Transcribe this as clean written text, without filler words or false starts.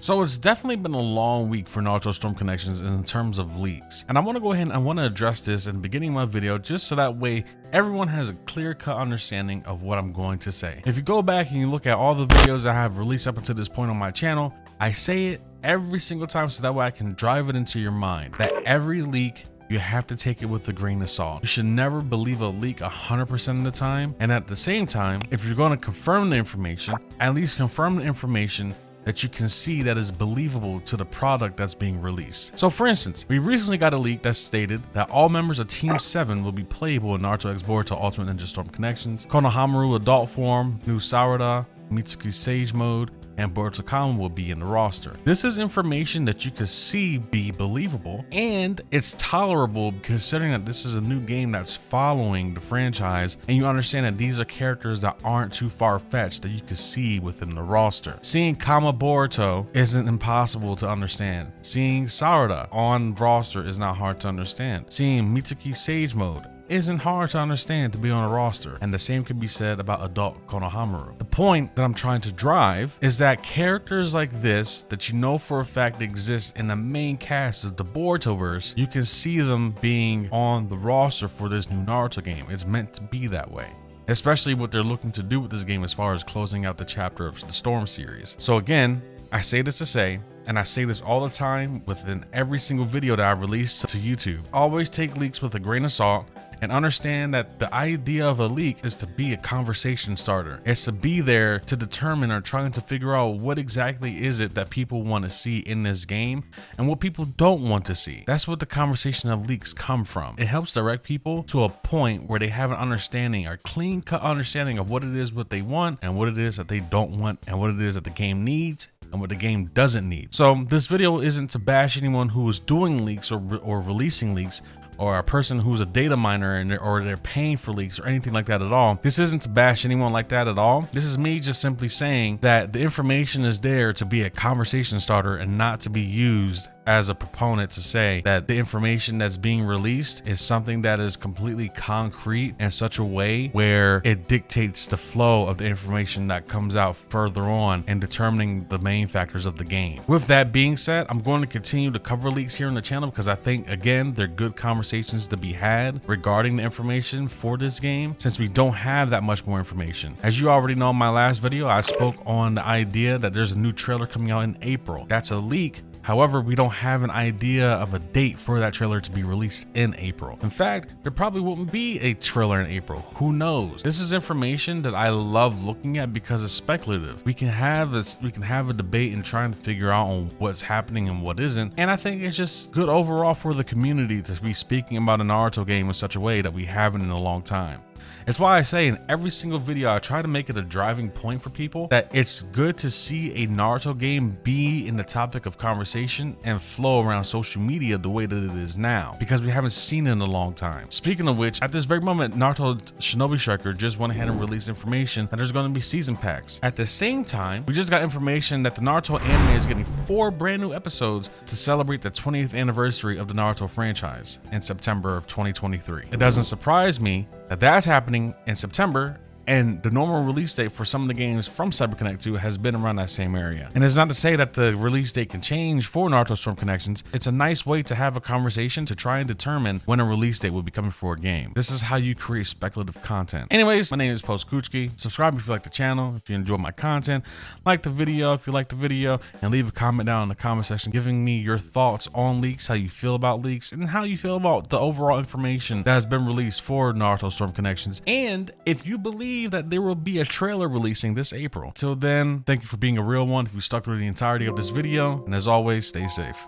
So it's definitely been a long week for Naruto Storm Connections in terms of leaks. And I want to go ahead and I want to address this in the beginning of my video just so that way everyone has a clear-cut understanding of what I'm going to say. If you go back and you look at all the videos I have released up until this point on my channel, I say it every single time so that way I can drive it into your mind that every leak, you have to take it with a grain of salt. You should never believe a leak 100% of the time. And at the same time, if you're going to confirm the information, at least confirm the information that you can see that is believable to the product that's being released. So for instance, we recently got a leak that stated that all members of Team 7 will be playable in Naruto X Boruto Ultimate Ninja Storm Connections, Konohamaru Adult Form, New Sarada, Mitsuki Sage Mode, and Boruto Kama will be in the roster. This is information that you could see be believable, and it's tolerable considering that this is a new game that's following the franchise, and you understand that these are characters that aren't too far-fetched that you could see within the roster. Seeing Kama Boruto isn't impossible to understand. Seeing Sarada on roster is not hard to understand. Seeing Mitsuki Sage Mode isn't hard to understand to be on a roster, and the same could be said about adult Konohamaru. The point that I'm trying to drive is that characters like this that you know for a fact exist in the main cast of the Borutoverse, you can see them being on the roster for this new Naruto game. It's meant to be that way, especially what they're looking to do with this game as far as closing out the chapter of the Storm series. So again, I say this to say, and I say this all the time within every single video that I release to YouTube, always take leaks with a grain of salt, and understand that the idea of a leak is to be a conversation starter. It's to be there to determine or trying to figure out what exactly is it that people want to see in this game and what people don't want to see. That's what the conversation of leaks come from. It helps direct people to a point where they have an understanding or clean-cut understanding of what it is what they want and what it is that they don't want and what it is that the game needs and what the game doesn't need. So this video isn't to bash anyone who is doing leaks or releasing leaks, or a person who's a data miner or they're paying for leaks or anything like that at all. This isn't to bash anyone like that at all. This is me just simply saying that the information is there to be a conversation starter and not to be used as a proponent to say that the information that's being released is something that is completely concrete in such a way where it dictates the flow of the information that comes out further on and determining the main factors of the game. With that being said, I'm going to continue to cover leaks here on the channel because I think, again, they're good conversations to be had regarding the information for this game since we don't have that much more information. As you already know in my last video, I spoke on the idea that there's a new trailer coming out in April. That's a leak. However, we don't have an idea of a date for that trailer to be released in April. In fact, there probably won't be a trailer in April. Who knows? This is information that I love looking at because it's speculative. We can have a debate and trying to figure out on what's happening and what isn't. And I think it's just good overall for the community to be speaking about a Naruto game in such a way that we haven't in a long time. It's why I say in every single video, I try to make it a driving point for people that it's good to see a Naruto game be in the topic of conversation and flow around social media the way that it is now, because we haven't seen it in a long time. Speaking of which, at this very moment, Naruto Shinobi Striker just went ahead and released information that there's going to be season packs. At the same time, we just got information that the Naruto anime is getting 4 brand new episodes to celebrate the 20th anniversary of the Naruto franchise in September of 2023. It doesn't surprise me that that's happening in September, and the normal release date for some of the games from CyberConnect 2 has been around that same area. And it's not to say that the release date can change for Naruto Storm Connections. It's a nice way to have a conversation to try and determine when a release date will be coming for a game. This is how you create speculative content. Anyways, my name is Post Kuchki. Subscribe if you like the channel, if you enjoy my content, like the video if you like the video, and leave a comment down in the comment section giving me your thoughts on leaks, how you feel about leaks, and how you feel about the overall information that has been released for Naruto Storm Connections, and if you believe that there will be a trailer releasing this April. Till then, thank you for being a real one if you stuck through the entirety of this video, and as always, stay safe.